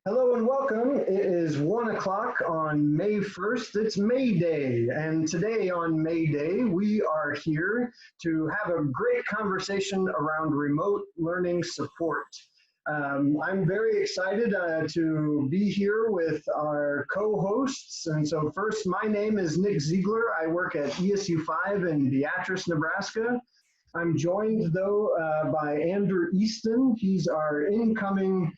Hello and welcome. It is 1 o'clock on May 1st. It's May Day. And today on May Day, we are here to have a great conversation around remote learning support. I'm very excited to be here with our co-hosts. And so first, my name is Nick Ziegler. I work at ESU 5 in Beatrice, Nebraska. I'm joined though by Andrew Easton. He's our incoming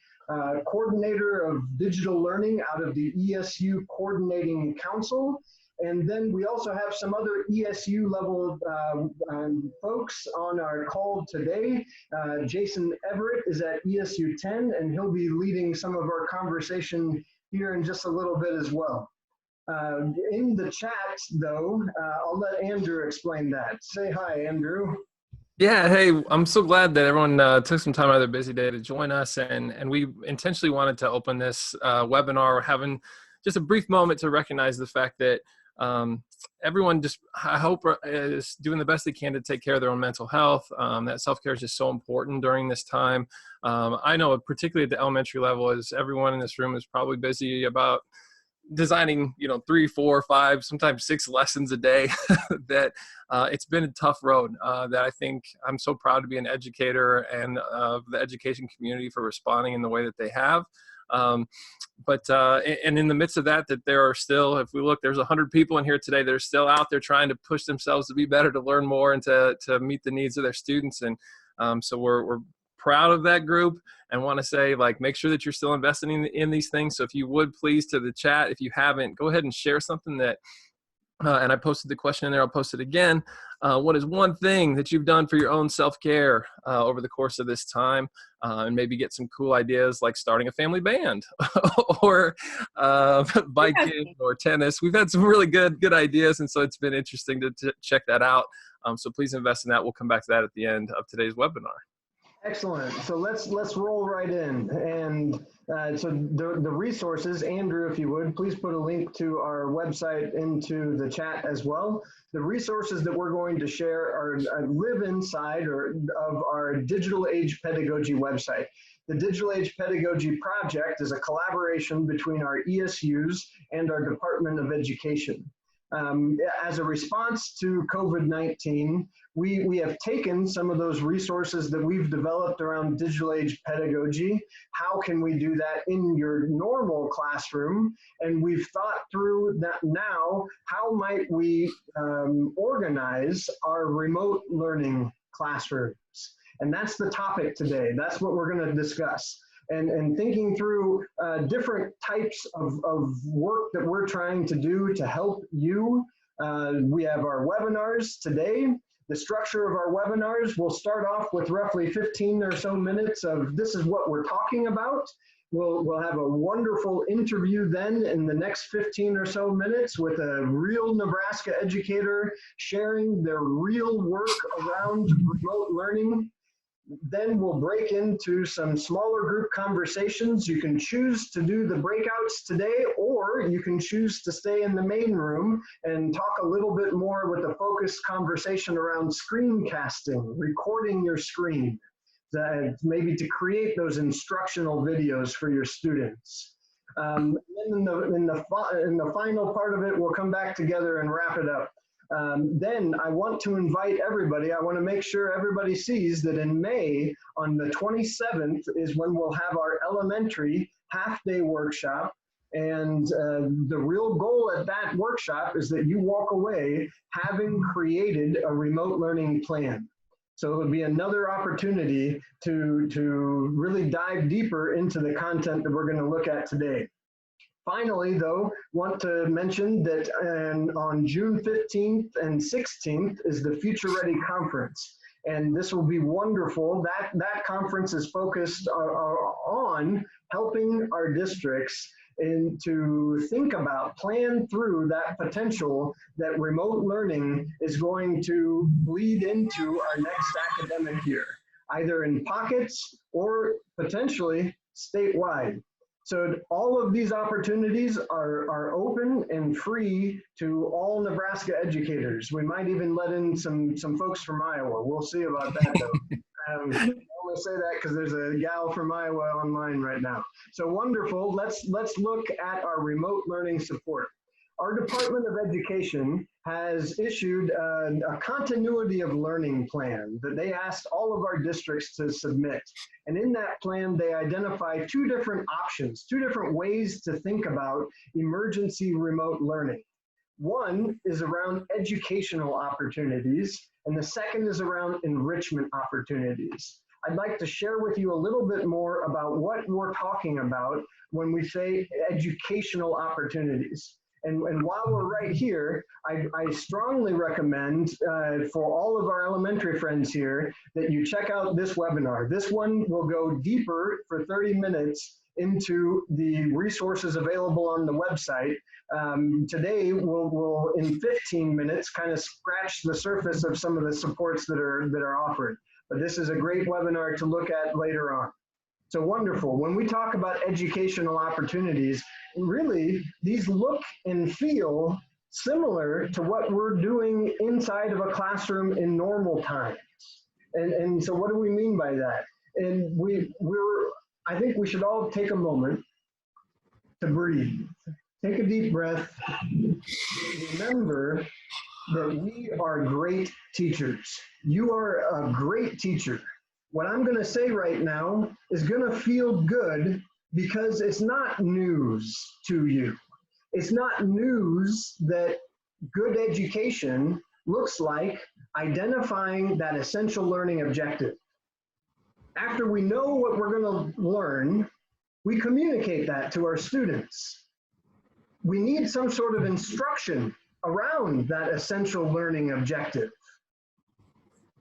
coordinator of digital learning out of the ESU Coordinating Council. And then we also have some other ESU level folks on our call today. Jason Everett is at ESU 10, and he'll be leading some of our conversation here in just a little bit as well. In the chat, though, I'll let Andrew explain that. Say hi, Andrew. Yeah, hey, I'm so glad that everyone took some time out of their busy day to join us, and we intentionally wanted to open this webinar having just a brief moment to recognize the fact that everyone just, I hope, is doing the best they can to take care of their own mental health. That self-care is just so important during this time. I know particularly at the elementary level, as everyone in this room is probably busy about designing, 3, 4, 5, sometimes 6 lessons a day, that it's been a tough road, that I think I'm so proud to be an educator and of the education community for responding in the way that they have. And in the midst of that there are still, if we look, there's 100 people in here today that are still out there trying to push themselves to be better, to learn more, and to meet the needs of their students. And so we're proud of that group, and want to say, make sure that you're still investing in these things. So if you would, please, to the chat, if you haven't, go ahead and share something that, and I posted the question in there, I'll post it again. What is one thing that you've done for your own self-care over the course of this time? And maybe get some cool ideas like starting a family band or biking or tennis. We've had some really good ideas, and so it's been interesting to check that out. So please invest in that. We'll come back to that at the end of today's webinar. Excellent. So let's roll right in. And so the resources, Andrew, if you would, please put a link to our website into the chat as well. The resources that we're going to share live inside of our Digital Age Pedagogy website. The Digital Age Pedagogy project is a collaboration between our ESUs and our Department of Education. As a response to COVID-19, we have taken some of those resources that we've developed around digital age pedagogy. How can we do that in your normal classroom? And we've thought through that now, how might we organize our remote learning classrooms? And that's the topic today. That's what we're going to discuss. And thinking through different types of work that we're trying to do to help you. We have our webinars today. The structure of our webinars will start off with roughly 15 or so minutes of this is what we're talking about. We'll have a wonderful interview then in the next 15 or so minutes with a real Nebraska educator sharing their real work around remote learning. Then we'll break into some smaller group conversations. You can choose to do the breakouts today, or you can choose to stay in the main room and talk a little bit more with a focused conversation around screencasting, recording your screen, maybe to create those instructional videos for your students. Then in the final part of it, we'll come back together and wrap it up. Then I want to invite everybody, I want to make sure everybody sees that in May, on the 27th, is when we'll have our elementary half-day workshop. And the real goal at that workshop is that you walk away having created a remote learning plan. So it would be another opportunity to really dive deeper into the content that we're going to look at today. Finally, though, want to mention that on June 15th and 16th is the Future Ready Conference. And this will be wonderful. That conference is focused on helping our districts to think about, plan through that potential that remote learning is going to bleed into our next academic year, either in pockets or potentially statewide. So all of these opportunities are open and free to all Nebraska educators. We might even let in some folks from Iowa. We'll see about that though. only say that because there's a gal from Iowa online right now. So wonderful. Let's look at our remote learning support. Our Department of Education has issued a continuity of learning plan that they asked all of our districts to submit. And in that plan, they identify two different options, two different ways to think about emergency remote learning. One is around educational opportunities, and the second is around enrichment opportunities. I'd like to share with you a little bit more about what we're talking about when we say educational opportunities. And while we're right here, I strongly recommend for all of our elementary friends here that you check out this webinar. This one will go deeper for 30 minutes into the resources available on the website. Today, we'll in 15 minutes kind of scratch the surface of some of the supports that are offered. But this is a great webinar to look at later on. So wonderful. When we talk about educational opportunities, really, these look and feel similar to what we're doing inside of a classroom in normal times. And so what do we mean by that? And I think we should all take a moment to breathe. Take a deep breath. Remember that we are great teachers. You are a great teacher. What I'm going to say right now is going to feel good because it's not news to you. It's not news that good education looks like identifying that essential learning objective. After we know what we're going to learn, we communicate that to our students. We need some sort of instruction around that essential learning objective.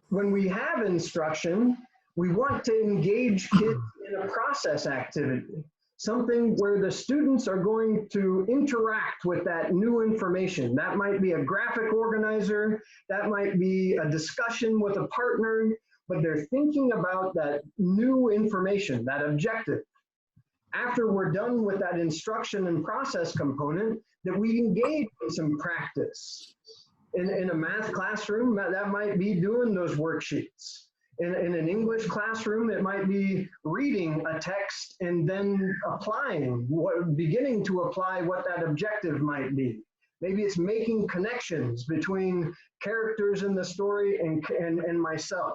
When we have instruction, we want to engage kids in a process activity, something where the students are going to interact with that new information. That might be a graphic organizer, that might be a discussion with a partner, but they're thinking about that new information, that objective. After we're done with that instruction and process component, that we engage in some practice. In a math classroom, that might be doing those worksheets. In an English classroom, it might be reading a text and then beginning to apply what that objective might be. Maybe it's making connections between characters in the story and myself.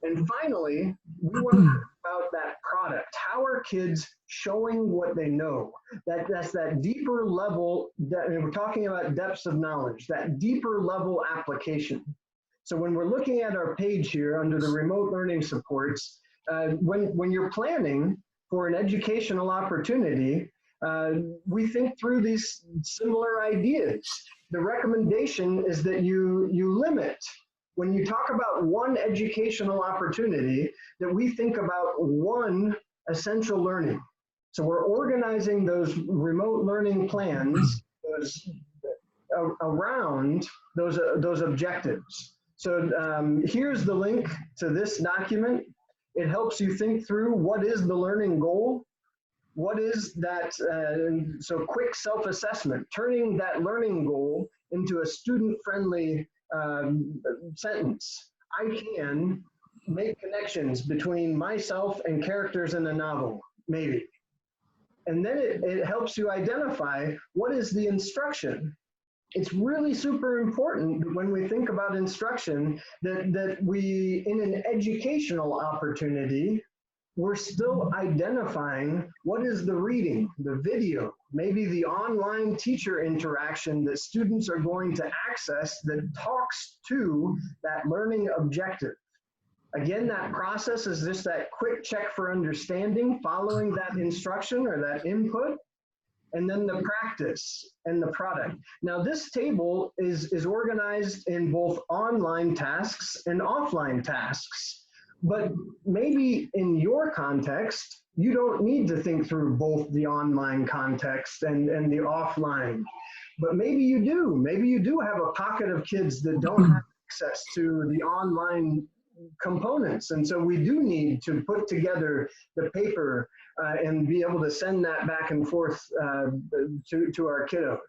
And finally, we want to talk about that product. How are kids showing what they know? That's that deeper level, and we're talking about depths of knowledge, that deeper level application. So when we're looking at our page here under the remote learning supports, when you're planning for an educational opportunity, we think through these similar ideas. The recommendation is that you limit, when you talk about one educational opportunity, that we think about one essential learning. So we're organizing those remote learning plans around those objectives. So here's the link to this document. It helps you think through what is the learning goal, what is that, so quick self-assessment, turning that learning goal into a student-friendly sentence. I can make connections between myself and characters in a novel, maybe. And then it helps you identify what is the instruction. It's really super important when we think about instruction that we, in an educational opportunity, we're still identifying what is the reading, the video, maybe the online teacher interaction that students are going to access that talks to that learning objective. Again, that process is just that quick check for understanding, following that instruction or that input, and then the practice and the product. Now this table is organized in both online tasks and offline tasks, but maybe in your context, you don't need to think through both the online context and the offline, but maybe you do. Maybe you do have a pocket of kids that don't have access to the online components. And so we do need to put together the paper and be able to send that back and forth to our kiddos.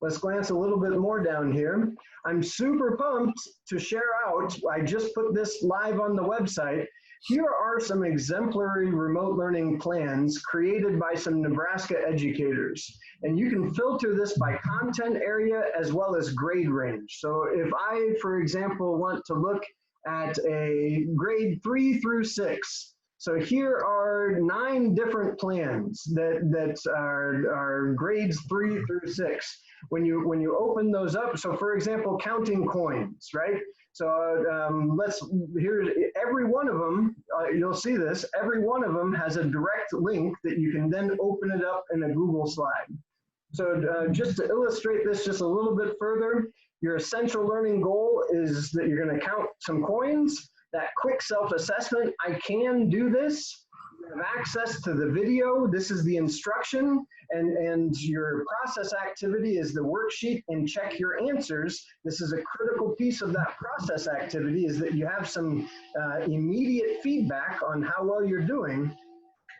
Let's glance a little bit more down here. I'm super pumped to share out, I just put this live on the website, Here are some exemplary remote learning plans created by some Nebraska educators. And you can filter this by content area as well as grade range. So if I, for example, want to look at a grade 3 through 6, so here are 9 different plans that are grades 3 through 6. When you open those up, so for example, counting coins, right? So here's every one of them, you'll see this, every one of them has a direct link that you can then open it up in a Google slide. So just to illustrate this just a little bit further, your essential learning goal is that you're going to count some coins. That quick self-assessment, I can do this. You have access to the video. This is the instruction, and your process activity is the worksheet and check your answers. This is a critical piece of that process activity, is that you have some immediate feedback on how well you're doing.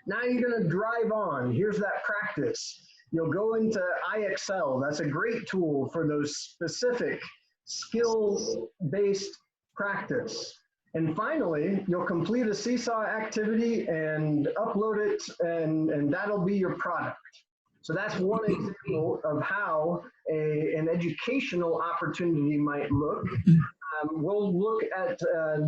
Now you're going to drive on. Here's that practice. You'll go into iExcel. That's a great tool for those specific skills-based practice. And finally, you'll complete a Seesaw activity and upload it, and that'll be your product. So that's one example of how an educational opportunity might look. We'll look at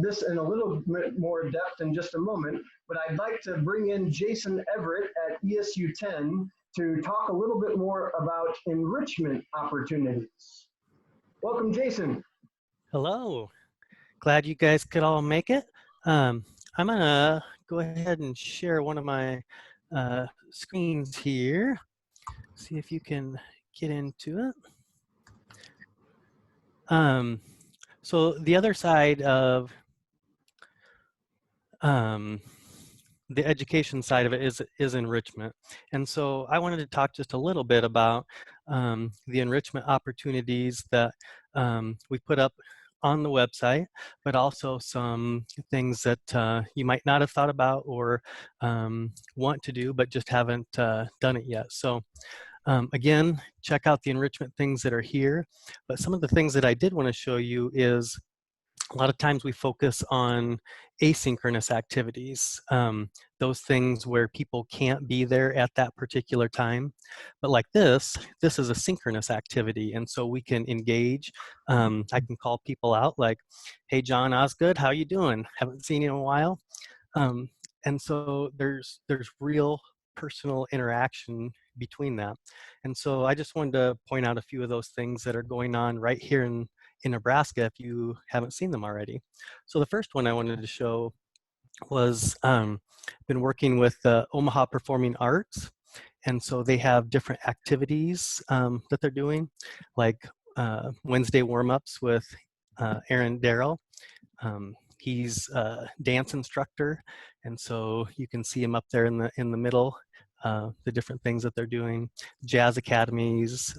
this in a little bit more depth in just a moment, but I'd like to bring in Jason Everett at ESU 10 to talk a little bit more about enrichment opportunities. Welcome, Jason. Hello. Glad you guys could all make it. I'm gonna go ahead and share one of my screens here. See if you can get into it. So the other side of the education side of it is enrichment. And so I wanted to talk just a little bit about the enrichment opportunities that we put up on the website, but also some things that you might not have thought about or want to do, but just haven't done it yet. So again, check out the enrichment things that are here. But some of the things that I did want to show you is a lot of times we focus on asynchronous activities, those things where people can't be there at that particular time. But like this is a synchronous activity, and so we can engage. I can call people out like, hey, John Osgood, how you doing? Haven't seen you in a while. And so there's real personal interaction between that. And so I just wanted to point out a few of those things that are going on right here in Nebraska if you haven't seen them already. So the first one I wanted to show was been working with Omaha Performing Arts. And so they have different activities that they're doing, like Wednesday warm-ups with Aaron Darrell. He's a dance instructor, and so you can see him up there in the middle, the different things that they're doing, jazz academies,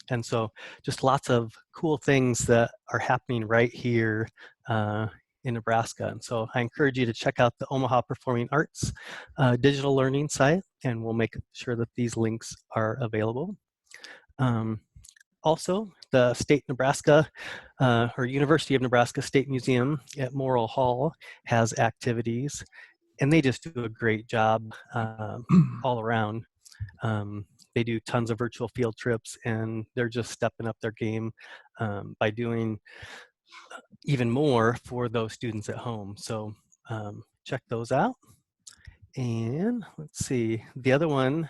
and so just lots of cool things that are happening right here in Nebraska. And so I encourage you to check out the Omaha Performing Arts digital learning site, and we'll make sure that these links are available. Also, the State Nebraska or University of Nebraska State Museum at Morrill Hall has activities, and they just do a great job all around. They do tons of virtual field trips, and they're just stepping up their game by doing even more for those students at home. So check those out. And let's see, the other one,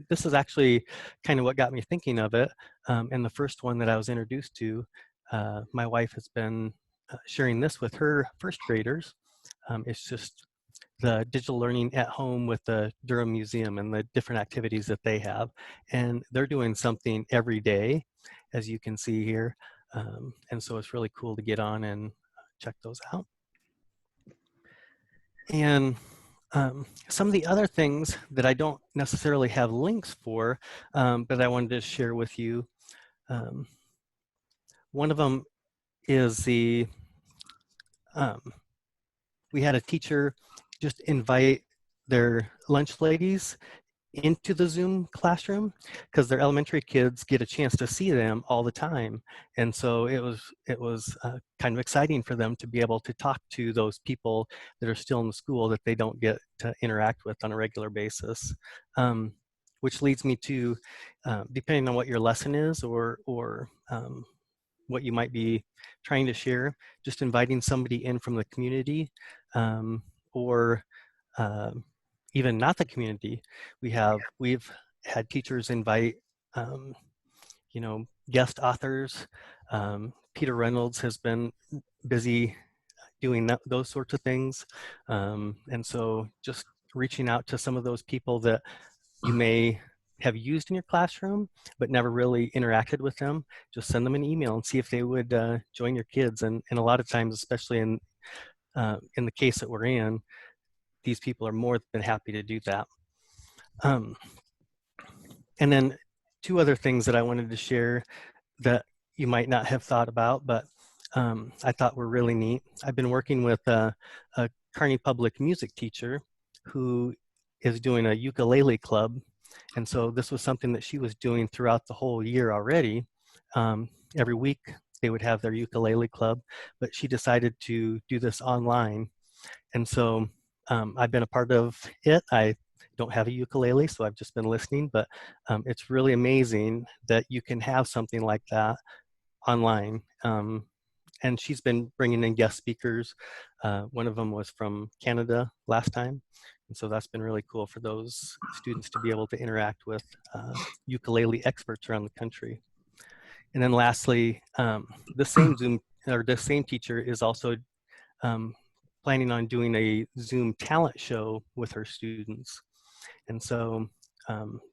this is actually kind of what got me thinking of it. And the first one that I was introduced to, my wife has been sharing this with her first graders. It's just the digital learning at home with the Durham Museum and the different activities that they have. And they're doing something every day, as you can see here. And so it's really cool to get on and check those out. And some of the other things that I don't necessarily have links for, but I wanted to share with you. One of them is the, we had a teacher just invite their lunch ladies into the Zoom classroom, because their elementary kids get a chance to see them all the time. And so it was kind of exciting for them to be able to talk to those people that are still in the school that they don't get to interact with on a regular basis. Which leads me to, depending on what your lesson is or what you might be trying to share, just inviting somebody in from the community, or even not the community. We've had teachers invite, guest authors. Peter Reynolds has been busy doing those sorts of things. And so just reaching out to some of those people that you may have used in your classroom, but never really interacted with them, just send them an email and see if they would join your kids. And a lot of times, especially in the case that we're in, these people are more than happy to do that. And then two other things that I wanted to share that you might not have thought about, but I thought were really neat. I've been working with a Kearney Public music teacher who is doing a ukulele club. And so this was something that she was doing throughout the whole year already. Every week they would have their ukulele club, but she decided to do this online. And so I've been a part of it. I don't have a ukulele, so I've just been listening, but it's really amazing that you can have something like that online. And she's been bringing in guest speakers. One of them was from Canada last time. And so that's been really cool for those students to be able to interact with ukulele experts around the country. And then lastly, the same teacher is also planning on doing a Zoom talent show with her students. And so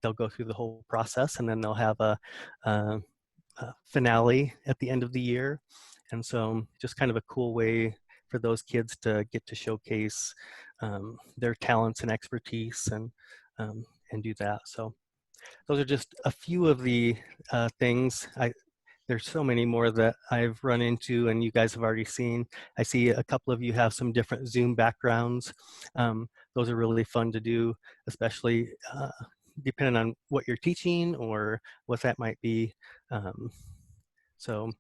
they'll go through the whole process, and then they'll have a finale at the end of the year. And so just kind of a cool way for those kids to get to showcase their talents and expertise and do that. So those are just a few of the things. There's so many more that I've run into and you guys have already seen. I see a couple of you have some different Zoom backgrounds. Those are really fun to do, especially depending on what you're teaching or what that might be. So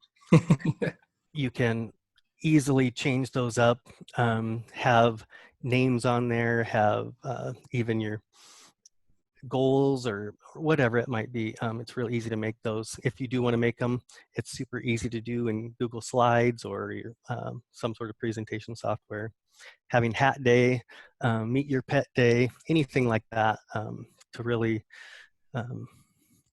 you can easily change those up, have names on there, have even your goals or whatever it might be. It's real easy to make those. If you do want to make them, it's super easy to do in Google Slides or your, some sort of presentation software. Having hat day, meet your pet day, anything like that to really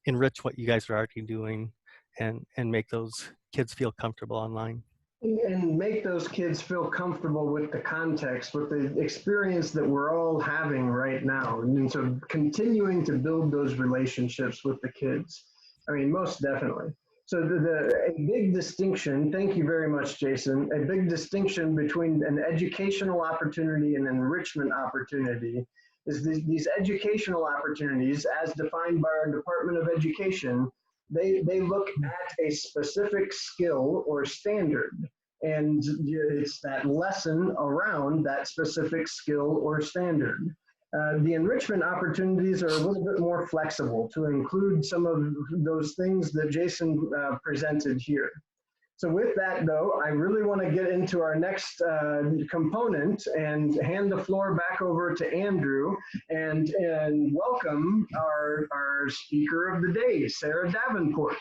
enrich what you guys are already doing and make those kids feel comfortable online. And make those kids feel comfortable with the context, with the experience that we're all having right now. And so continuing to build those relationships with the kids. I mean, most definitely. So a big distinction, thank you very much, Jason, a big distinction between an educational opportunity and an enrichment opportunity is these educational opportunities, as defined by our Department of Education, they look at a specific skill or standard, and it's that lesson around that specific skill or standard. The enrichment opportunities are a little bit more flexible to include some of those things that Jason presented here. So with that, though, I really want to get into our next component and hand the floor back over to Andrew and welcome our speaker of the day, Sarah Davenport.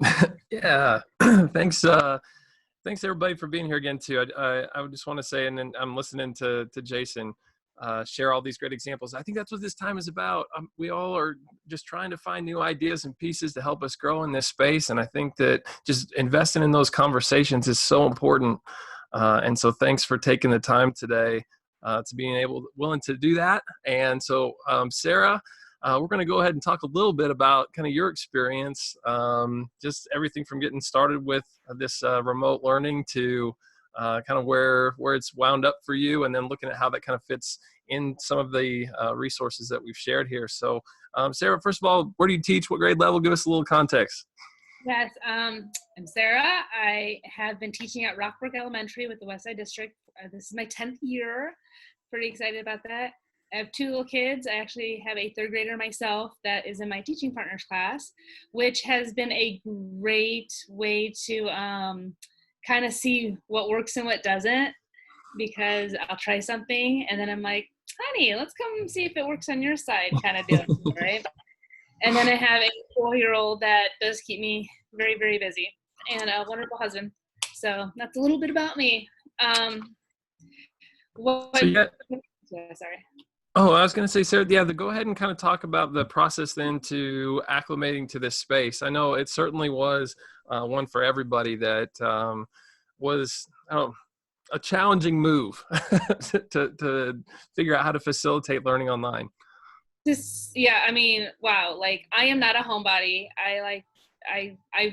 Hi. Yeah, thanks. Thanks everybody for being here again too. I just want to say, and then I'm listening to Jason share all these great examples. I think that's what this time is about. We all are just trying to find new ideas and pieces to help us grow in this space. And I think that just investing in those conversations is so important. And so thanks for taking the time today to being willing to do that. And so Sarah, we're going to go ahead and talk a little bit about kind of your experience, just everything from getting started with this remote learning to kind of where it's wound up for you, and then looking at how that kind of fits in some of the resources that we've shared here. So Sarah, first of all, where do you teach? What grade level? Give us a little context. Yes, I'm Sarah. I have been teaching at Rockbrook Elementary with the Westside District. This is my 10th year. Pretty excited about that. I have two little kids. I actually have a third grader myself that is in my teaching partners class, which has been a great way to kind of see what works and what doesn't, because I'll try something and then I'm like, honey, let's come see if it works on your side kind of deal, right? And then I have a 4-year-old that does keep me very, very busy, and a wonderful husband. So that's a little bit about me. So yeah. Sorry. Oh, I was going to say, Sarah, yeah, go ahead and kind of talk about the process then to acclimating to this space. I know it certainly was one for everybody that was, I don't know, a challenging move to figure out how to facilitate learning online. Yeah, I mean, wow, like I am not a homebody. I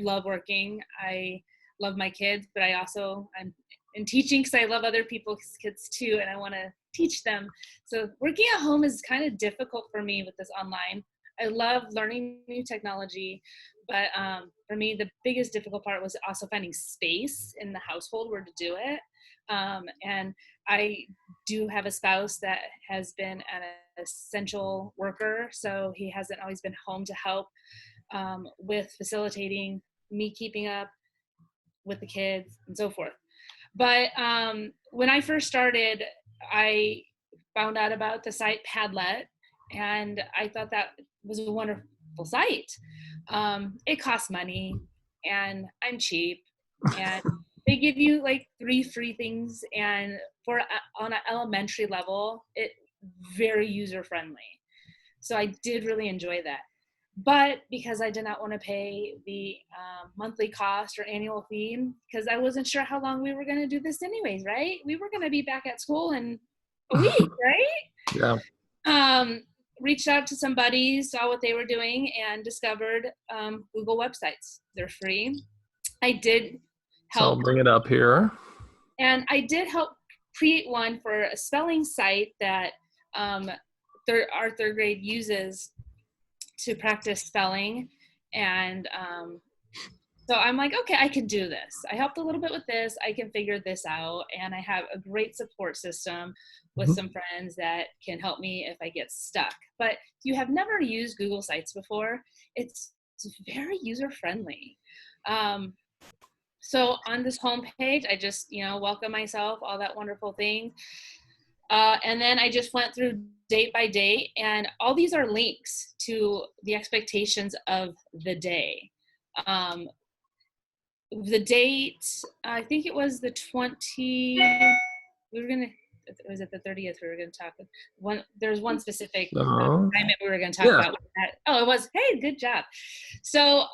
love working. I love my kids, but I'm in teaching because I love other people's kids too, and I want to teach them. So working at home is kind of difficult for me with this online. I love learning new technology, but for me, the biggest difficult part was also finding space in the household where to do it. And I do have a spouse that has been an essential worker, so he hasn't always been home to help with facilitating me keeping up with the kids and so forth. But when I first started, I found out about the site Padlet, and I thought that was a wonderful site. It costs money, and I'm cheap, and they give you like 3 free things, and on an elementary level, it very user friendly. So I did really enjoy that. But because I did not want to pay the monthly cost or annual fee, because I wasn't sure how long we were going to do this anyways, right? We were going to be back at school in a week, right? Yeah. Reached out to some buddies, saw what they were doing, and discovered Google websites. They're free. I did help. So I'll bring it up here. And I did help create one for a spelling site that our third grade uses to practice spelling. And so I'm like, okay, I can do this. I helped a little bit with this. I can figure this out. And I have a great support system with some friends that can help me if I get stuck. But if you have never used Google Sites before, it's very user-friendly. So on this homepage, I just, welcome myself, all that wonderful thing. And then I just went through date by date, and all these are links to the expectations of the day. The date, I think it was the was it the 30th we were going to talk about? There's one specific assignment we were going to talk about. Oh, it was, hey, good job. So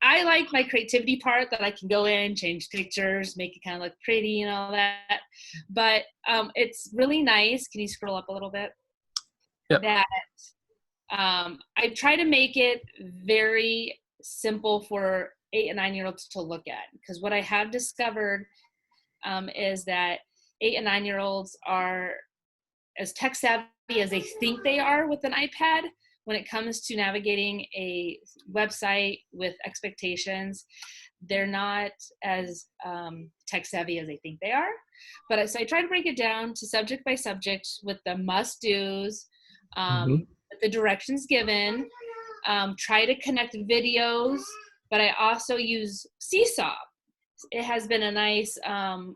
I like my creativity part, that I can go in, change pictures, make it kind of look pretty and all that. But it's really nice. Can you scroll up a little bit? Yep. That I try to make it very simple for 8 and 9-year-olds to look at, because what I have discovered is that 8 and 9-year-olds are as tech savvy as they think they are with an iPad. When it comes to navigating a website with expectations, they're not as tech savvy as they think they are. But so I try to break it down to subject by subject with the must-dos, with the directions given, try to connect videos, but I also use Seesaw. It has been a nice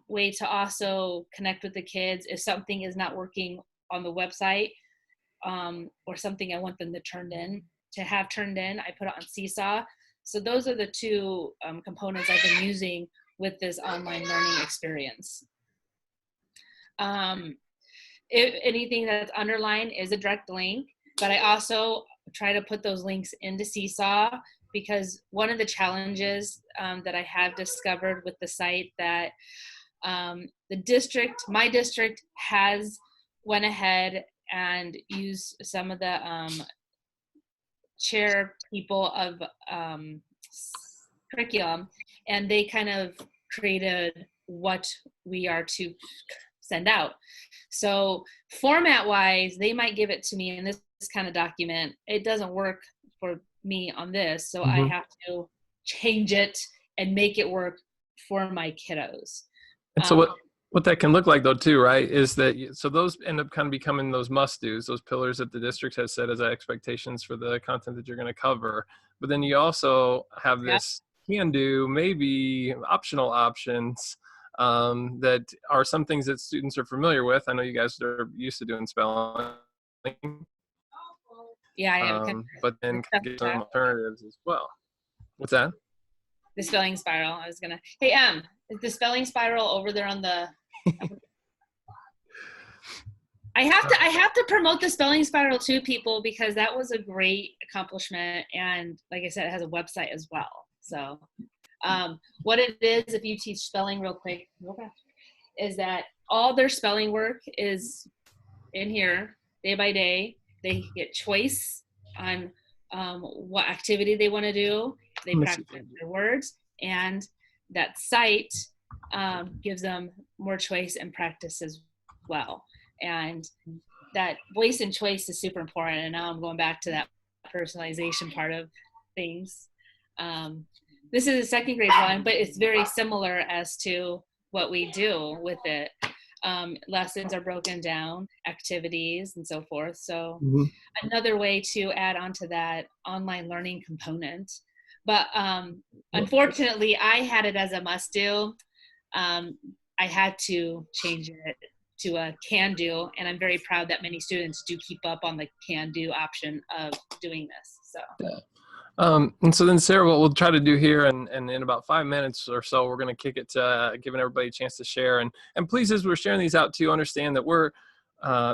way to also connect with the kids if something is not working on the website. Or something I want them to have turned in, I put it on Seesaw. So those are the two components I've been using with this online learning experience. If anything that's underlined is a direct link, but I also try to put those links into Seesaw, because one of the challenges that I have discovered with the site that my district has went ahead and use some of the chair people of curriculum, and they kind of created what we are to send out. So format wise, they might give it to me in this kind of document. It doesn't work for me on this, so I have to change it and make it work for my kiddos. And so What that can look like though too, right, is that, so those end up kind of becoming those must-dos, those pillars that the district has set as expectations for the content that you're going to cover. But then you also have this can-do, maybe optional options that are some things that students are familiar with. I know you guys are used to doing spelling. Yeah, but then get some alternatives as well. What's that? The spelling spiral. I was gonna. Hey, is the spelling spiral over there on the? I have to promote the spelling spiral to people, because that was a great accomplishment, and like I said, it has a website as well. So, what it is, if you teach spelling real quick, is that all their spelling work is in here day by day. They get choice on what activity they want to do. They practice their words, and that site gives them more choice and practice as well. And that voice and choice is super important. And now I'm going back to that personalization part of things. This is a second grade one, but it's very similar as to what we do with it. Lessons are broken down, activities, and so forth. So another way to add on to that online learning component. But unfortunately, I had it as a must-do. I had to change it to a can-do, and I'm very proud that many students do keep up on the can-do option of doing this. So. Yeah. And so then, Sarah, what we'll try to do here, and in about 5 minutes or so, we're going to kick it to giving everybody a chance to share. And please, as we're sharing these out too, understand that we're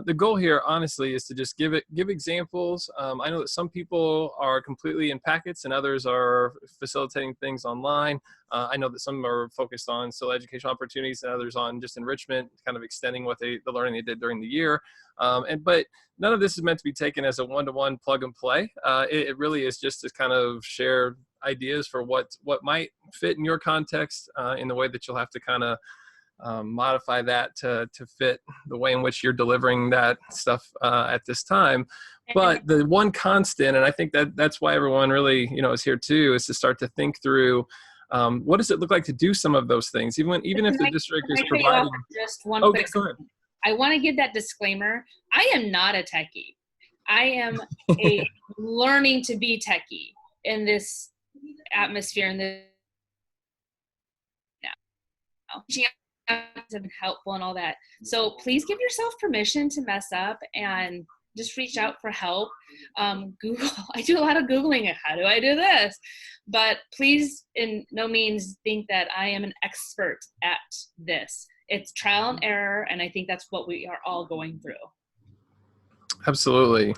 the goal here, honestly, is to just give examples. I know that some people are completely in packets, and others are facilitating things online. I know that some are focused on still educational opportunities, and others on just enrichment, kind of extending what the learning they did during the year. But none of this is meant to be taken as a one-to-one plug and play. It really is just to kind of share ideas for what might fit in your context in the way that you'll have to kind of modify that to fit the way in which you're delivering that stuff at this time. But the one constant, and I think that's why everyone really is here too, is to start to think through what does it look like to do some of those things, even if the district is providing. Just one quick. Go ahead. I want to give that disclaimer. I am not a techie. I am learning to be techie in this atmosphere, in this have been helpful and all that. So please give yourself permission to mess up and just reach out for help. Google. I do a lot of Googling. How do I do this? But please, in no means think that I am an expert at this. It's trial and error, and I think that's what we are all going through. Absolutely.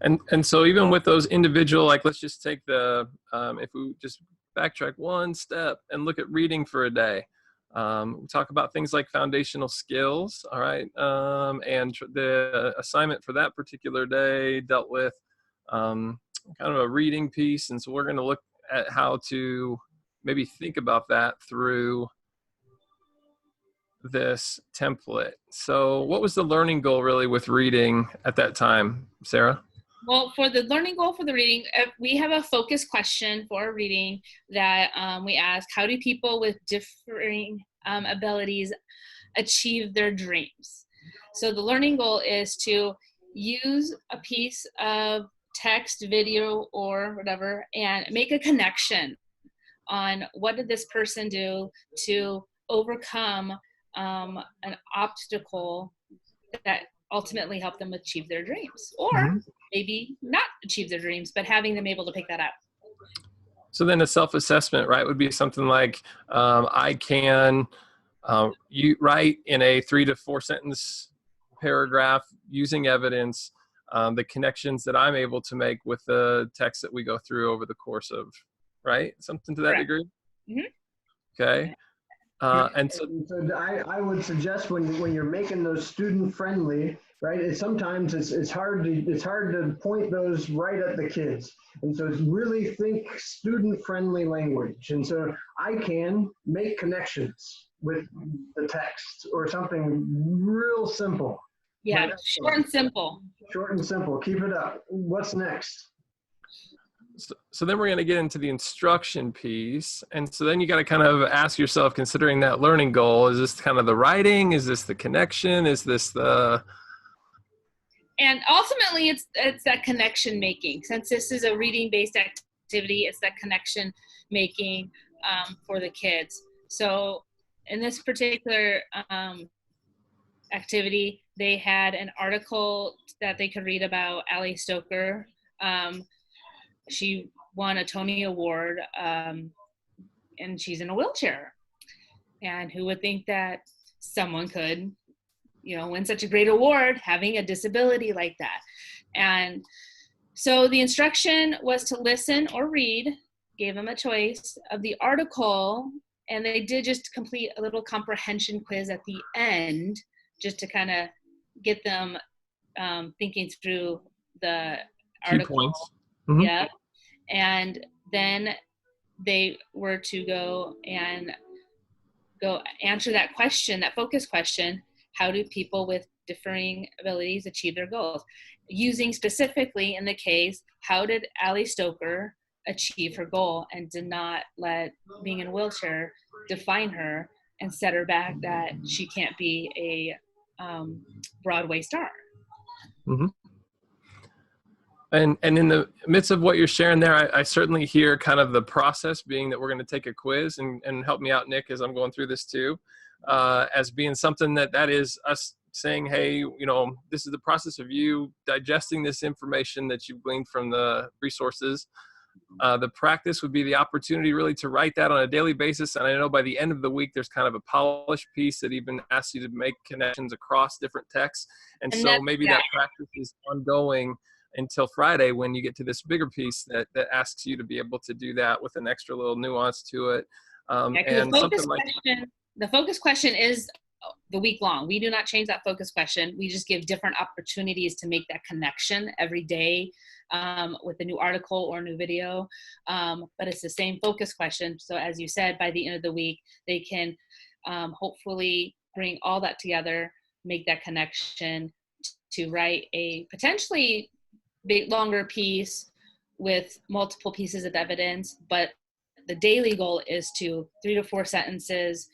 And so even with those individual, like let's just take if we just backtrack one step and look at reading for a day. We talk about things like foundational skills, all right, and the assignment for that particular day dealt with kind of a reading piece, and so we're going to look at how to maybe think about that through this template. So what was the learning goal really with reading at that time, Sarah? Well, for the learning goal for the reading, we have a focus question for reading that we ask: how do people with differing abilities achieve their dreams? So the learning goal is to use a piece of text, video, or whatever, and make a connection on what did this person do to overcome an obstacle that ultimately help them achieve their dreams, or maybe not achieve their dreams, but having them able to pick that up. So then a self-assessment, right, would be something like I can you write in a 3 to 4 sentence paragraph using evidence the connections that I'm able to make with the text that we go through over the course of, right? Something to that degree? Okay. And so I would suggest when you're making those student friendly, right? Sometimes it's hard to point those right at the kids, and so really think student friendly language. And so I can make connections with the text or something real simple. Yeah, short and simple. Short and simple. Keep it up. What's next? So then we're going to get into the instruction piece. And so then you got to kind of ask yourself, considering that learning goal, is this kind of the writing? Is this the connection? Is this the... And ultimately, it's that connection making. Since this is a reading-based activity, it's that connection making for the kids. So in this particular activity, they had an article that they could read about Ali Stoker. She won a Tony Award, and she's in a wheelchair. And who would think that someone could, win such a great award having a disability like that? And so the instruction was to listen or read, gave them a choice of the article, and they did just complete a little comprehension quiz at the end, just to kind of get them thinking through the article. Key points. Mm-hmm. Yeah. And then they were to go answer that question, that focus question: how do people with differing abilities achieve their goals? Using specifically in the case, how did Ali Stoker achieve her goal and did not let being in a wheelchair define her and set her back that she can't be a Broadway star? Mm-hmm. And in the midst of what you're sharing there, I certainly hear kind of the process being that we're going to take a quiz, and help me out, Nick, as I'm going through this too, as being something that is us saying, hey, this is the process of you digesting this information that you've gleaned from the resources. The practice would be the opportunity really to write that on a daily basis. And I know by the end of the week, there's kind of a polished piece that even asks you to make connections across different texts. And so maybe that practice is ongoing until Friday, when you get to this bigger piece that asks you to be able to do that with an extra little nuance to it. And the focus question is the week long. We do not change that focus question. We just give different opportunities to make that connection every day with a new article or a new video. But it's the same focus question. So as you said, by the end of the week, they can hopefully bring all that together, make that connection to write a potentially big, longer piece with multiple pieces of evidence. But the daily goal is 3 to 4 sentences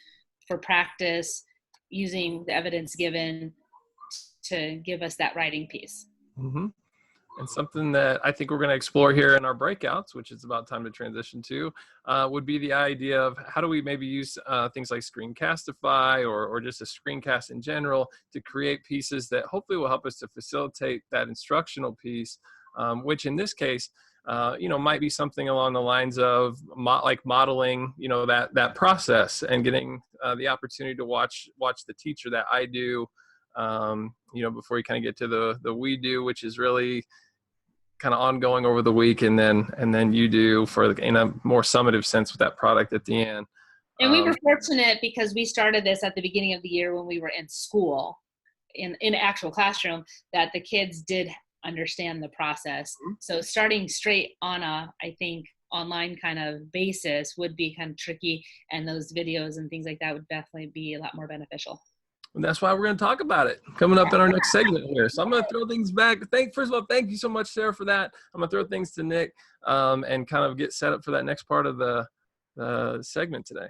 for practice, using the evidence given to give us that writing piece. Mm-hmm. And something that I think we're going to explore here in our breakouts, which is about time to transition to, would be the idea of how do we maybe use things like Screencastify or just a screencast in general to create pieces that hopefully will help us to facilitate that instructional piece, which in this case, might be something along the lines of modeling, that process and getting the opportunity to watch the teacher that I do, before you kind of get to the we do, which is really kind of ongoing over the week, and then you do in a more summative sense with that product at the end. And we were fortunate because we started this at the beginning of the year when we were in school, in actual classroom, that the kids did understand the process. So starting straight on I think, online kind of basis would be kind of tricky, and those videos and things like that would definitely be a lot more beneficial. And that's why we're going to talk about it coming up in our next segment here. So I'm going to throw things back. First of all, thank you so much, Sarah, for that. I'm going to throw things to Nick and kind of get set up for that next part of the segment today.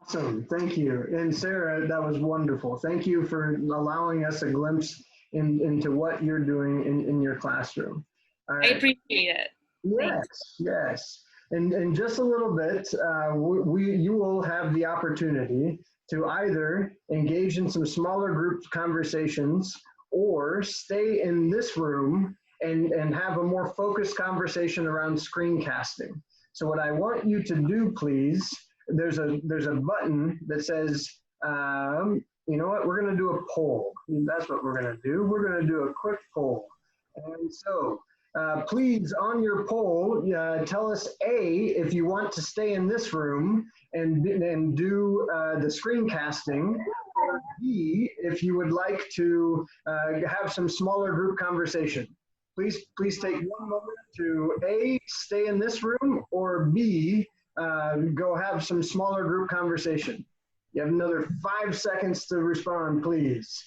Awesome. Thank you. And Sarah, that was wonderful. Thank you for allowing us a glimpse into what you're doing in your classroom. All right. I appreciate it. Yes. And just a little bit, you will have the opportunity to either engage in some smaller group conversations or stay in this room and have a more focused conversation around screencasting. So what I want you to do, please, there's a button that says, you know what, we're going to do a poll. That's what we're going to do. We're going to do a quick poll. And so please, on your poll, tell us A, if you want to stay in this room and do the screencasting, or B, if you would like to have some smaller group conversation. Please take one moment to A, stay in this room, or B, go have some smaller group conversation. You have another 5 seconds to respond, please.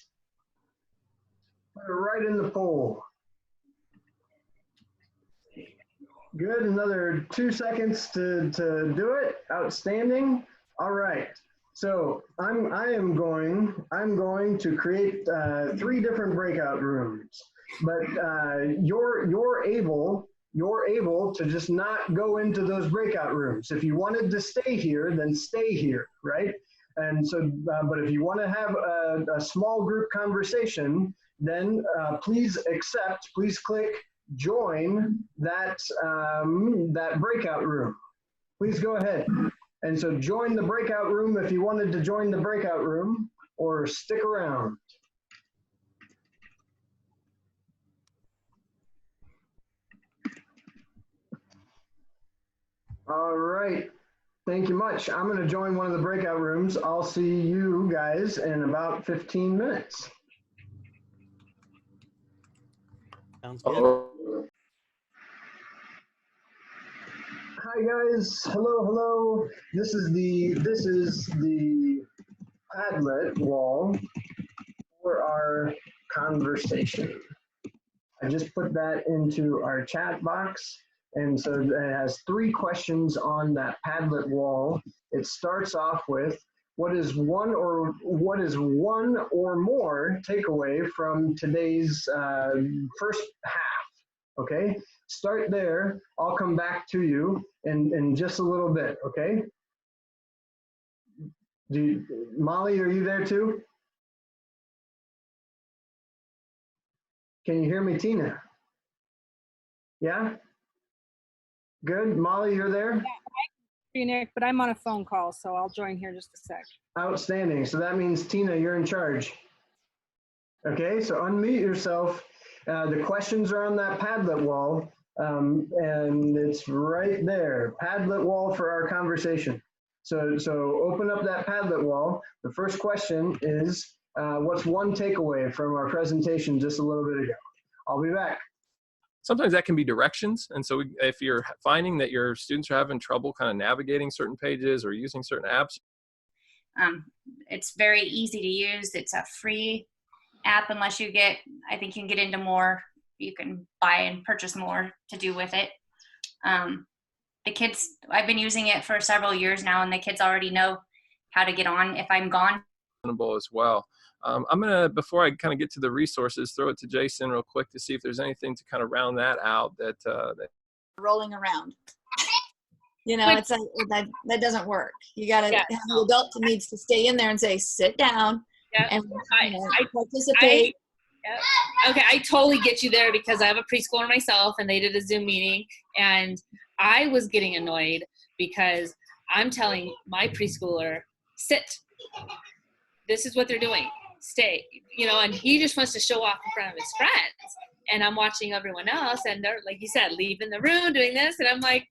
Put it right in the poll. Good. Another 2 seconds to do it. Outstanding. All right. So I'm going to create 3 different breakout rooms, but you're able to just not go into those breakout rooms. If you wanted to stay here, then stay here, right? And so, but if you want to have a small group conversation, then please click join that that breakout room. Please go ahead. And so join the breakout room if you wanted to join the breakout room, or stick around. All right. Thank you much. I'm going to join one of the breakout rooms. I'll see you guys in about 15 minutes. Sounds good. Hi guys. Hello. This is the Padlet wall for our conversation. I just put that into our chat box. And so it has 3 questions on that Padlet wall. It starts off with, what is one or more takeaway from today's first half? Okay, start there. I'll come back to you in just a little bit. Okay. Molly, are you there too? Can you hear me, Tina? Yeah. Good. Molly, you're there? Yeah, Nick, but I'm on a phone call, so I'll join here just a sec. Outstanding. So that means, Tina, you're in charge. Okay, so unmute yourself. The questions are on that Padlet wall, and it's right there. Padlet wall for our conversation. So open up that Padlet wall. The first question is, what's one takeaway from our presentation just a little bit ago? I'll be back. Sometimes that can be directions. And so if you're finding that your students are having trouble kind of navigating certain pages or using certain apps. It's very easy to use. It's a free app unless you get, I think you can get into more. You can buy and purchase more to do with it. The kids, I've been using it for several years now, and the kids already know how to get on if I'm gone. As well. I'm gonna, before I kind of get to the resources, throw it to Jason real quick to see if there's anything to kind of round that out. That rolling around, you know, it's like that doesn't work. You got to have the adult that needs to stay in there and say, sit down and participate. Okay, I totally get you there, because I have a preschooler myself, and they did a Zoom meeting, and I was getting annoyed because I'm telling my preschooler, sit. This is what they're doing. Stay, you know, and he just wants to show off in front of his friends. And I'm watching everyone else, and they're, like you said, leaving the room, doing this. And I'm like,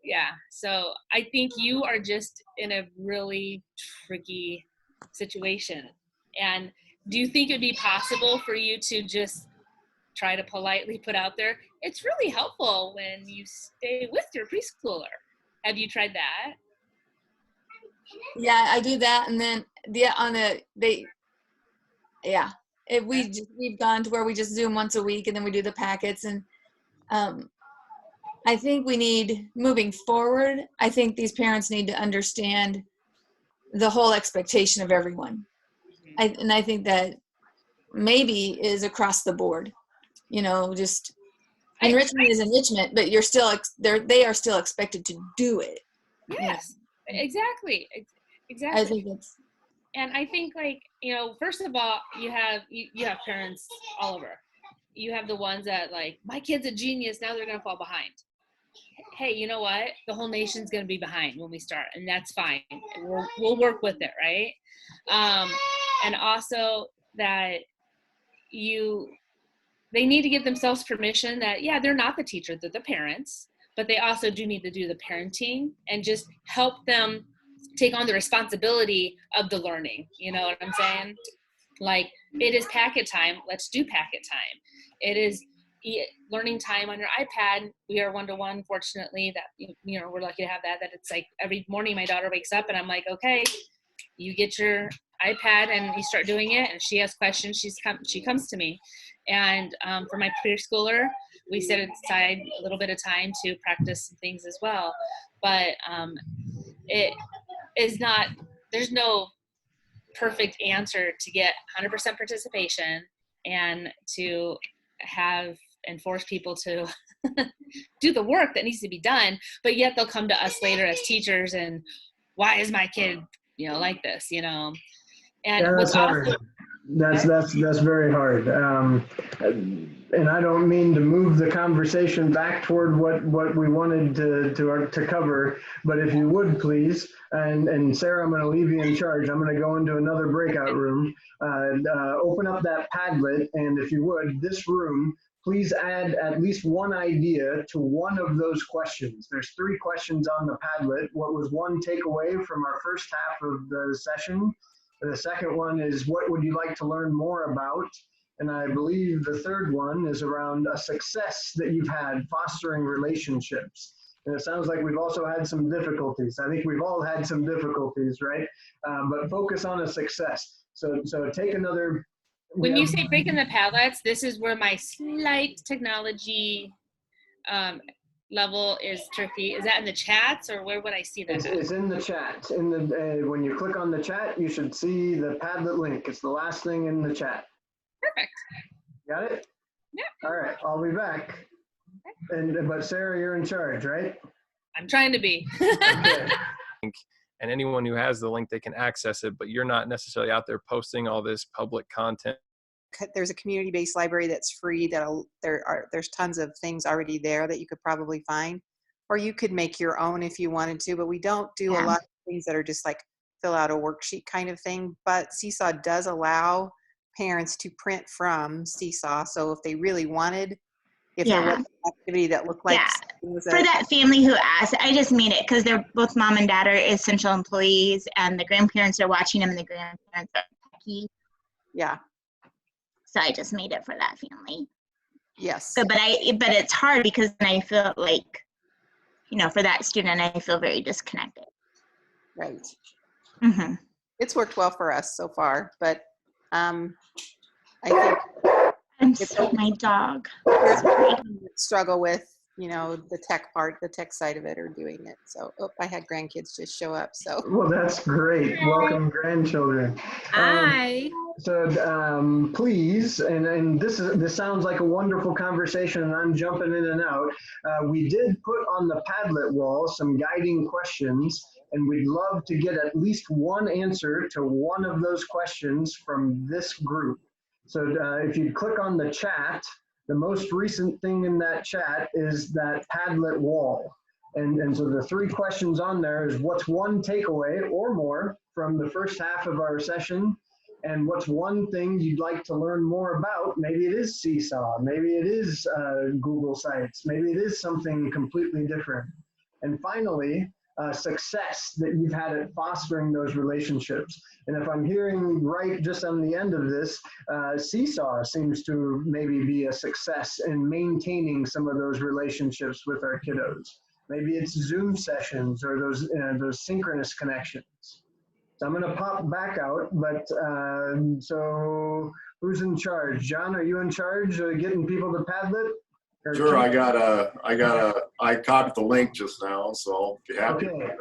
yeah. So I think you are just in a really tricky situation. And do you think it'd be possible for you to just try to politely put out there, it's really helpful when you stay with your preschooler? Have you tried that? Yeah, I do that, and then we've gone to where we just Zoom once a week, and then we do the packets. And I think we need, moving forward, I think these parents need to understand the whole expectation of everyone. And I think that maybe is across the board. You know, just enrichment is enrichment, but you're still they are still expected to do it. Yes. Exactly. I think it's, and I think, like, you know, first of all, you have parents all over. You have the ones that, like, my kid's a genius, now they're going to fall behind. Hey, you know what? The whole nation's going to be behind when we start, and that's fine. We'll work with it, right? And also that they need to give themselves permission that, yeah, they're not the teacher, they're the parents, but they also do need to do the parenting and just help them take on the responsibility of the learning. You know what I'm saying? Like, it is packet time. Let's do packet time. It is learning time on your iPad. We are one-to-one, fortunately, that, you know, we're lucky to have that it's like every morning my daughter wakes up and I'm like, okay, you get your iPad and you start doing it. And she has questions, she comes to me. And for my preschooler, we set aside a little bit of time to practice some things as well. But it is not, there's no perfect answer to get 100% participation and to have and force people to do the work that needs to be done, but yet they'll come to us later as teachers and why is my kid, like this, And Yeah, that's hard. That's very hard. And I don't mean to move the conversation back toward what we wanted to cover, but if you would please, and Sarah, I'm going to leave you in charge. I'm going to go into another breakout room, open up that Padlet, and if you would, this room, please add at least one idea to one of those questions. There's 3 questions on the Padlet. What was one takeaway from our first half of the session? The second one is, what would you like to learn more about? And I believe the third one is around a success that you've had fostering relationships. And it sounds like we've also had some difficulties. I think we've all had some difficulties, right? But focus on a success. So take another. When you say breaking the Padlets, this is where my slight technology level is tricky. Is that in the chats, or where would I see that? It's in the chat. When you click on the chat, you should see the Padlet link. It's the last thing in the chat. Perfect. Got it? Yeah. All right, I'll be back. But Sarah, you're in charge, right? I'm trying to be. Okay. And anyone who has the link, they can access it, but you're not necessarily out there posting all this public content. There's a community-based library that's free. There's tons of things already there that you could probably find, or you could make your own if you wanted to. But we don't do a lot of things that are just like fill out a worksheet kind of thing. But Seesaw does allow parents to print from Seesaw. So if they really wanted, if there was an activity that looked like for that family who asked, I just made it because they're both mom and dad are essential employees, and the grandparents are watching them, and the grandparents are techie. Yeah. So I just made it for that family. Yes. But it's hard because I feel like, for that student, I feel very disconnected. Right. Mm-hmm. It's worked well for us so far, but I think my dog. Struggle with, the tech side of it, or doing it. So, I had grandkids just show up. So. Well, that's great. Welcome, grandchildren. Hi. So please, and this sounds like a wonderful conversation, and I'm jumping in and out. We did put on the Padlet wall some guiding questions, and we'd love to get at least one answer to one of those questions from this group. So if you click on the chat, the most recent thing in that chat is that Padlet wall. And so the 3 questions on there is, what's one takeaway or more from the first half of our session? And what's one thing you'd like to learn more about? Maybe it is Seesaw, maybe it is Google Sites, maybe it is something completely different. And finally, success that you've had at fostering those relationships. And if I'm hearing right just on the end of this, Seesaw seems to maybe be a success in maintaining some of those relationships with our kiddos. Maybe it's Zoom sessions or those synchronous connections. So I'm going to pop back out, but so who's in charge? John, are you in charge of getting people to Padlet? Sure, I copied the link just now, so I'll be happy. Okay,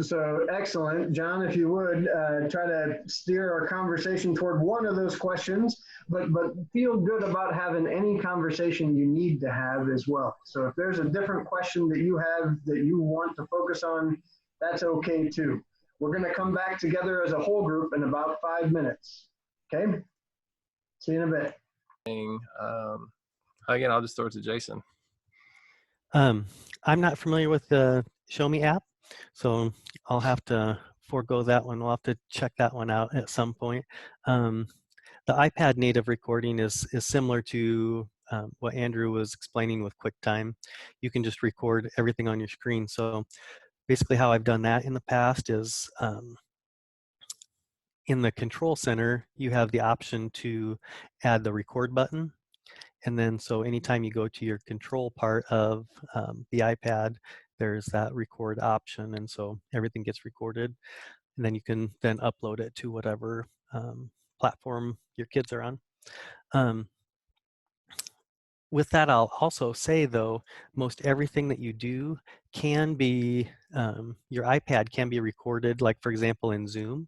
so excellent. John, if you would, try to steer our conversation toward one of those questions, but feel good about having any conversation you need to have as well. So if there's a different question that you have that you want to focus on, that's okay too. We're going to come back together as a whole group in about 5 minutes. Okay? See you in a bit. Again, I'll just throw it to Jason. I'm not familiar with the Show Me app, so I'll have to forego that one. We'll have to check that one out at some point. The iPad native recording is similar to what Andrew was explaining with QuickTime. You can just record everything on your screen. So basically how I've done that in the past is in the control center, you have the option to add the record button. And then so anytime you go to your control part of the iPad, there's that record option. And so everything gets recorded. And then you can then upload it to whatever platform your kids are on. with that, I'll also say, though, most everything that you do can be, your iPad can be recorded, like, for example, in Zoom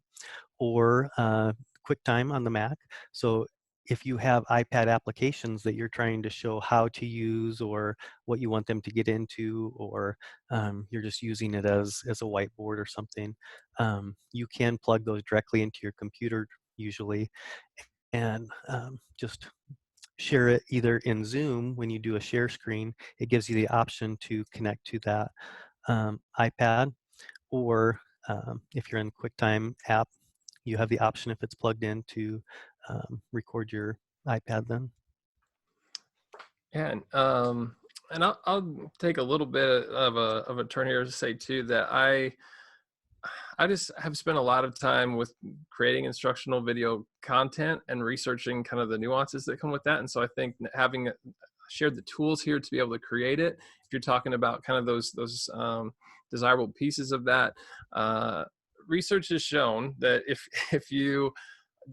or QuickTime on the Mac. So if you have iPad applications that you're trying to show how to use or what you want them to get into, or you're just using it as a whiteboard or something, you can plug those directly into your computer usually, and just share it either in Zoom. When you do a share screen, it gives you the option to connect to that iPad, or if you're in the QuickTime app, you have the option, if it's plugged in, to record your iPad then. Yeah, and I'll take a little bit of a turn here to say too that I just have spent a lot of time with creating instructional video content and researching kind of the nuances that come with that. And so I think having shared the tools here to be able to create it, if you're talking about kind of those desirable pieces of that, research has shown that if you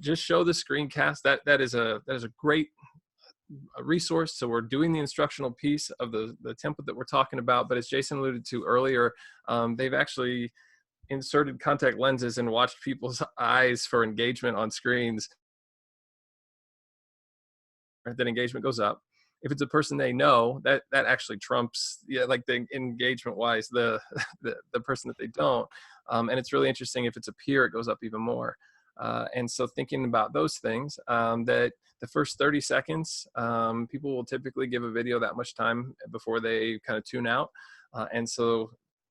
just show the screencast, that is a great resource. So we're doing the instructional piece of the template that we're talking about, but as Jason alluded to earlier, they've actually inserted contact lenses and watched people's eyes for engagement on screens. That engagement goes up. If it's a person they know, that actually trumps, like the engagement wise, the person that they don't. And it's really interesting. If it's a peer, it goes up even more. And so thinking about those things, that the first 30 seconds, people will typically give a video that much time before they kind of tune out. And so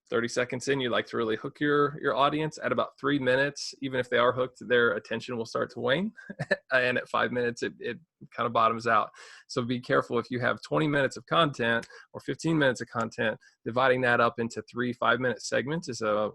30 seconds in, you like to really hook your audience. At about 3 minutes, even if they are hooked, their attention will start to wane. And at 5 minutes, it kind of bottoms out. So be careful if you have 20 minutes of content or 15 minutes of content, dividing that up into 3 5-minute segments is a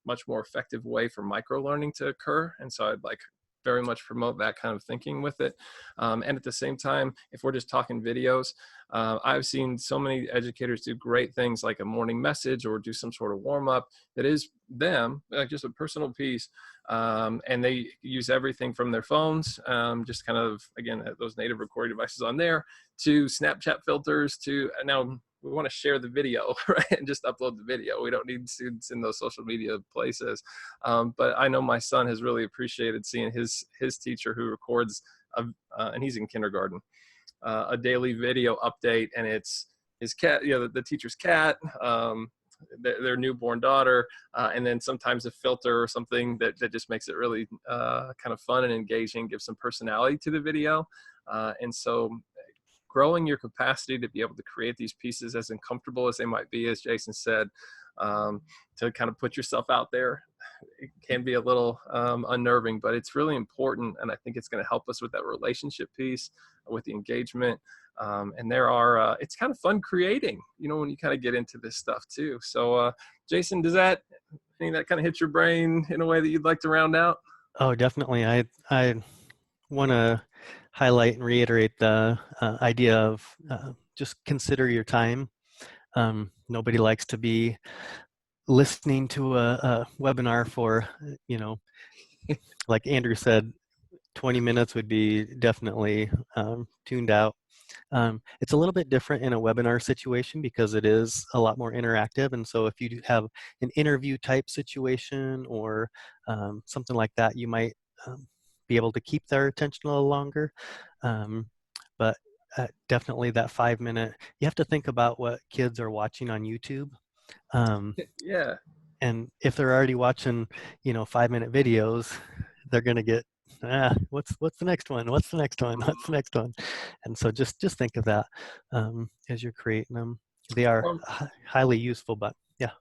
much more effective way for micro learning to occur. And so I'd like very much promote that kind of thinking with it. And at the same time, if we're just talking videos, I've seen so many educators do great things like a morning message or do some sort of warm up that is them, like just a personal piece. And they use everything from their phones, just kind of, again, those native recording devices on there, to Snapchat filters, to now we want to share the video, right? And just upload the video. We don't need students in those social media places. But I know my son has really appreciated seeing his teacher who records, and he's in kindergarten, a daily video update, and it's his cat, the teacher's cat, their newborn daughter, and then sometimes a filter or something that just makes it really kind of fun and engaging, gives some personality to the video. And so growing your capacity to be able to create these pieces, as uncomfortable as they might be, as Jason said, to kind of put yourself out there, it can be a little unnerving, but it's really important. And I think it's going to help us with that relationship piece, with the engagement. And it's kind of fun creating, when you kind of get into this stuff too. So Jason, does anything that kind of hit your brain in a way that you'd like to round out? Oh, definitely. I want to highlight and reiterate the idea of just consider your time. Nobody likes to be listening to a webinar for, like Andrew said, 20 minutes would be definitely tuned out. It's a little bit different in a webinar situation because it is a lot more interactive. And so if you have an interview type situation or something like that, you might be able to keep their attention a little longer. But definitely that 5 minute, you have to think about what kids are watching on YouTube. Yeah. And if they're already watching, 5-minute videos, they're going to get, what's the next one? What's the next one? What's the next one? And so just think of that as you're creating them. They are highly useful, but yeah.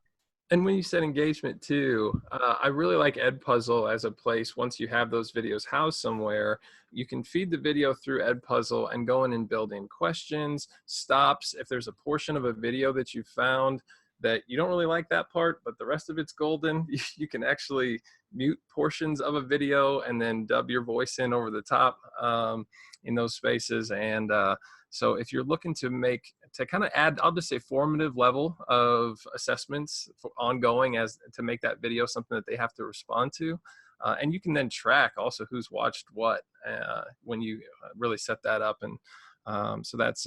And when you said engagement too, I really like Edpuzzle as a place. Once you have those videos housed somewhere, you can feed the video through Edpuzzle and go in and build in questions, stops. If there's a portion of a video that you found that you don't really like that part, but the rest of it's golden, you can actually mute portions of a video and then dub your voice in over the top in those spaces. And so if you're looking to kind of add, I'll just say formative level of assessments for ongoing to make that video something that they have to respond to. And you can then track also who's watched what when you really set that up. And So that's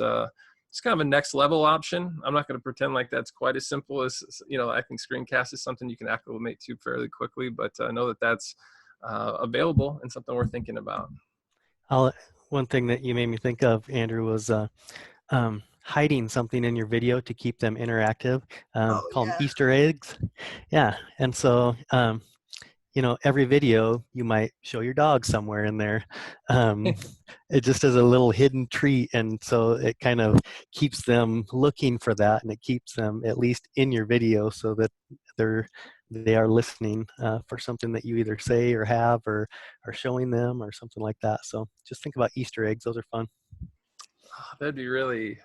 it's kind of a next level option. I'm not going to pretend like that's quite as simple as, I think screencast is something you can acclimate to fairly quickly, but I know that that's available and something we're thinking about. One thing that you made me think of, Andrew, was hiding something in your video to keep them interactive, called Easter eggs. Yeah, and so every video you might show your dog somewhere in there. It just is a little hidden treat, and so it kind of keeps them looking for that, and it keeps them at least in your video so that they are listening for something that you either say or have or are showing them or something like that. So just think about Easter eggs. Those are fun. That'd be really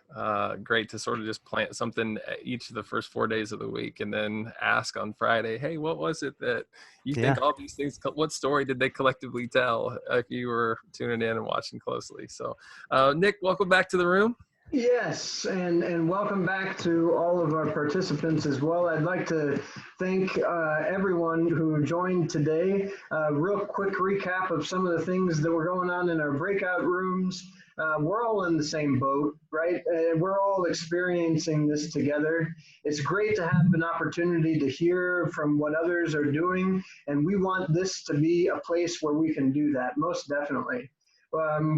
great to sort of just plant something each of the first 4 days of the week and then ask on Friday, hey, what was it that you think all these things, what story did they collectively tell if you were tuning in and watching closely? So Nick, welcome back to the room. Yes, and welcome back to all of our participants as well. I'd like to thank everyone who joined today. Real quick recap of some of the things that were going on in our breakout rooms. We're all in the same boat, right? We're all experiencing this together. It's great to have an opportunity to hear from what others are doing, and we want this to be a place where we can do that, most definitely.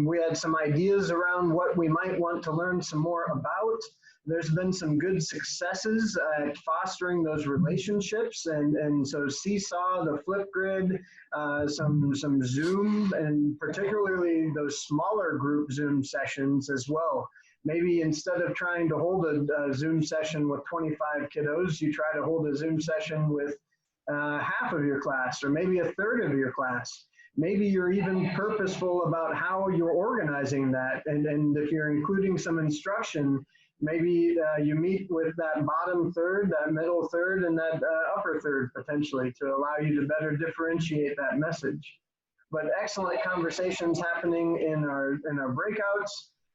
We had some ideas around what we might want to learn some more about. There's been some good successes at fostering those relationships, and so Seesaw, the Flipgrid, some Zoom, and particularly those smaller group Zoom sessions as well. Maybe instead of trying to hold a Zoom session with 25 kiddos, you try to hold a Zoom session with half of your class, or maybe a third of your class. Maybe you're even purposeful about how you're organizing that, and if you're including some instruction, maybe you meet with that bottom third, that middle third, and that upper third potentially to allow you to better differentiate that message. But excellent conversations happening in our breakouts.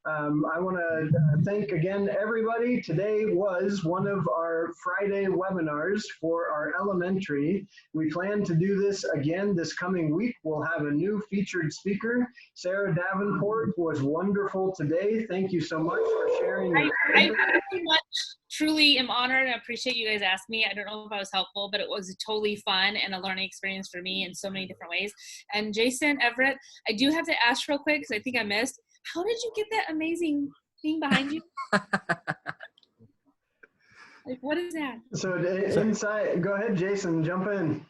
I want to thank again everybody. Today was one of our Friday webinars for our elementary. We plan to do this again this coming week. We'll have a new featured speaker. Sarah Davenport was wonderful today. Thank you so much for sharing. I very much truly am honored and appreciate you guys asked me. I don't know if I was helpful, but it was totally fun and a learning experience for me in so many different ways. And Jason, Everett, I do have to ask real quick because I think I missed. How did you get that amazing thing behind you? Like, what is that? So inside, go ahead, Jason, jump in.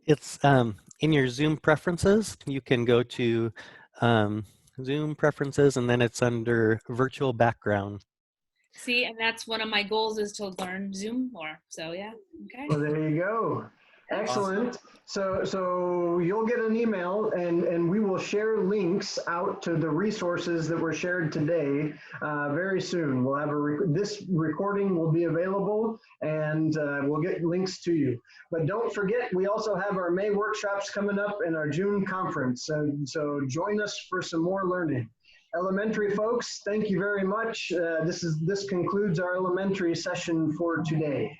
It's in your Zoom preferences. You can go to Zoom preferences, and then it's under virtual background. See, and that's one of my goals is to learn Zoom more. So yeah, okay. Well, there you go. Excellent. So you'll get an email, and we will share links out to the resources that were shared today very soon. We'll have this recording will be available, and we'll get links to you. But don't forget, we also have our May workshops coming up in our June conference. So join us for some more learning. Elementary folks, thank you very much. This concludes our elementary session for today.